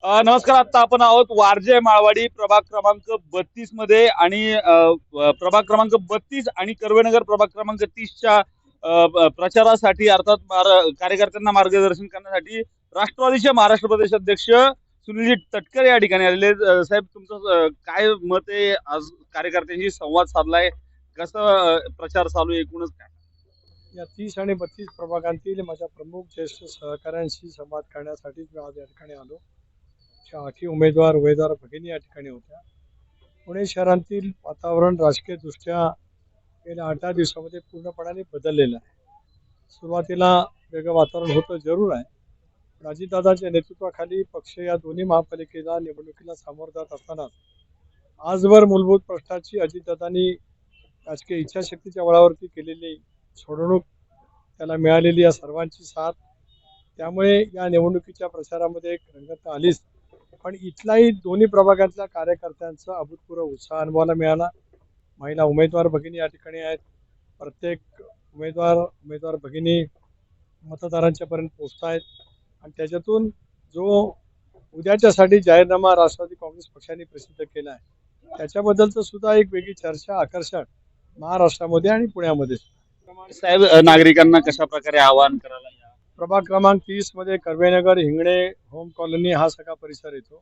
नमस्कार. आता आपण आहोत वारजे माळवाडी प्रभाग क्रमांक 32 मध्ये आणि प्रभाग क्रमांक 32 आणि कर्वेनगर प्रभाग क्रमांक 30च्या प्रचारासाठी अर्थात कार्यकर्त्यांना मार्गदर्शन करण्यासाठी राष्ट्रवादीचे महाराष्ट्र प्रदेश अध्यक्ष सुनीलजी तटकरे या ठिकाणी आलेले आहेत. साहेब, तुमचं काय मत आहे? आज कार्यकर्त्यांशी संवाद साधलाय, कसं प्रचार चालू आहे, एकूणच काय? या 30 आणि 32 प्रभागांतील माझ्या प्रमुख ज्येष्ठ सहकाऱ्यांशी संवाद करण्यासाठी मी आज या ठिकाणी आलो. 8 उमेदवार भगिनी या ठिकाणी होत्या. पुणे शहरातील वातावरण राजकीयदृष्ट्या गेल्या 8 दिवसामध्ये पूर्णपणाने बदललेलं आहे. सुरुवातीला वेगळं वातावरण होतं जरूर आहे, पण अजितदादांच्या नेतृत्वाखाली पक्ष या दोन्ही महापालिकेला निवडणुकीला सामोरं जात असतानाच आजवर मूलभूत प्रश्नाची अजितदादांनी राजकीय इच्छाशक्तीच्या बळावरती केलेली सोडवणूक, त्याला मिळालेली या सर्वांची साथ, त्यामुळे या निवडणुकीच्या प्रचारामध्ये एक रंगत आलीच. पण इथलाही दोन्ही प्रभागातल्या कार्यकर्त्यांचा अभूतपूर्व उत्साह अनुभवायला मिळाला. महिला उमेदवार भगिनी या ठिकाणी आहेत. प्रत्येक उमेदवार भगिनी मतदारांच्यापर्यंत पोहोचत आहेत आणि त्याच्यातून जो उद्याच्यासाठी जाहीरनामा राष्ट्रवादी काँग्रेस पक्षाने प्रसिद्ध केला आहे त्याच्याबद्दलचं सुद्धा एक वेगळी चर्चा, आकर्षण महाराष्ट्रामध्ये आणि पुण्यामध्ये. साहेब, नागरिकांना कशा प्रकारे आवाहन करायला? प्रभाग क्रमांक 30 मध्ये कर्वेनगर, हिंगणे, होम कॉलनी हा सगळा परिसर येतो.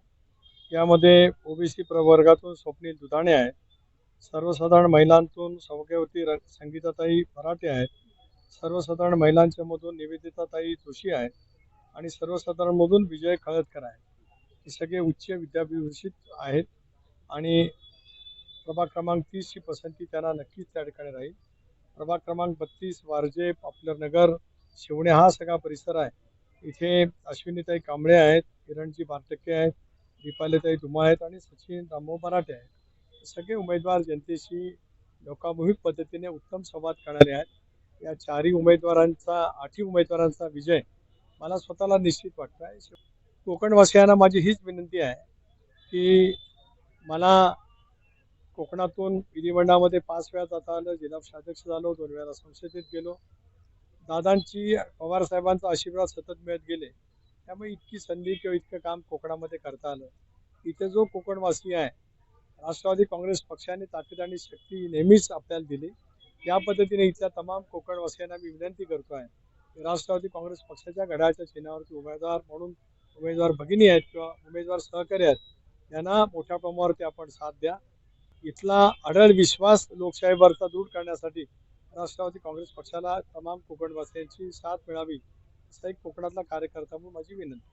यामध्ये ओबीसी प्रवर्गातून स्वप्नील दुधाणे आहेत. सर्वसाधारण महिलांतून सौभाग्यवती संगीताताई मराठे आहेत. सर्वसाधारण महिलांच्या मधून निवेदिताताई जोशी आहेत आणि सर्वसाधारण मधून विजय खळदकर आहेत. हे सगळे उच्च विद्याभूषित आहेत आणि प्रभाग क्रमांक 30 ची पसंती त्यांना नक्कीच त्या ठिकाणी राहील. प्रभाग क्रमांक 32 वारजे, पॉप्युलर नगर, शिवणे हा सगळा परिसर आहे. इथे अश्विनीताई कांबळे आहेत, किरणजी बारटक्के आहेत, दीपालीताई धुमा आहेत आणि सचिन रामभाऊ मराठे आहेत. सगळे उमेदवार जनतेशी लोकाभिमुख पद्धतीने उत्तम संवाद करणारे आहेत. या 8ही उमेदवारांचा विजय मला स्वतःला निश्चित वाटतो आहे. कोकणवासियांना माझी हीच विनंती आहे की मला कोकणातून विधिमंडळामध्ये 5 वेळा जाता आलं, जिल्हा अध्यक्ष झालो, 2 वेळा संसदेत गेलो. दादांची, पवार साहेबांचा आशीर्वाद सतत मिळत गेले, त्यामुळे इतकी संधी किंवा इतकं काम कोकणामध्ये करता आलं. इथे जो कोकणवासी आहे, राष्ट्रवादी काँग्रेस पक्षाने ताकद आणि शक्ती नेहमीच आपल्याला दिली. या पद्धतीने इथल्या तमाम कोकणवासियांना मी विनंती करतो आहे की राष्ट्रवादी काँग्रेस पक्षाच्या घड्याळाच्या चिन्हावरती उमेदवार म्हणून उमेदवार भगिनी आहेत किंवा उमेदवार सहकारी आहेत, यांना मोठ्या प्रमाणावरती आपण साथ द्या. इथला अढळ विश्वास लोकशाहीवरचा दूर करण्यासाठी राष्ट्रवादी काँग्रेस पक्षाला तमाम कोकणवासियांची साथ मिळावी, असा एक कोकणातला कार्यकर्ता म्हणून माझी विनंती.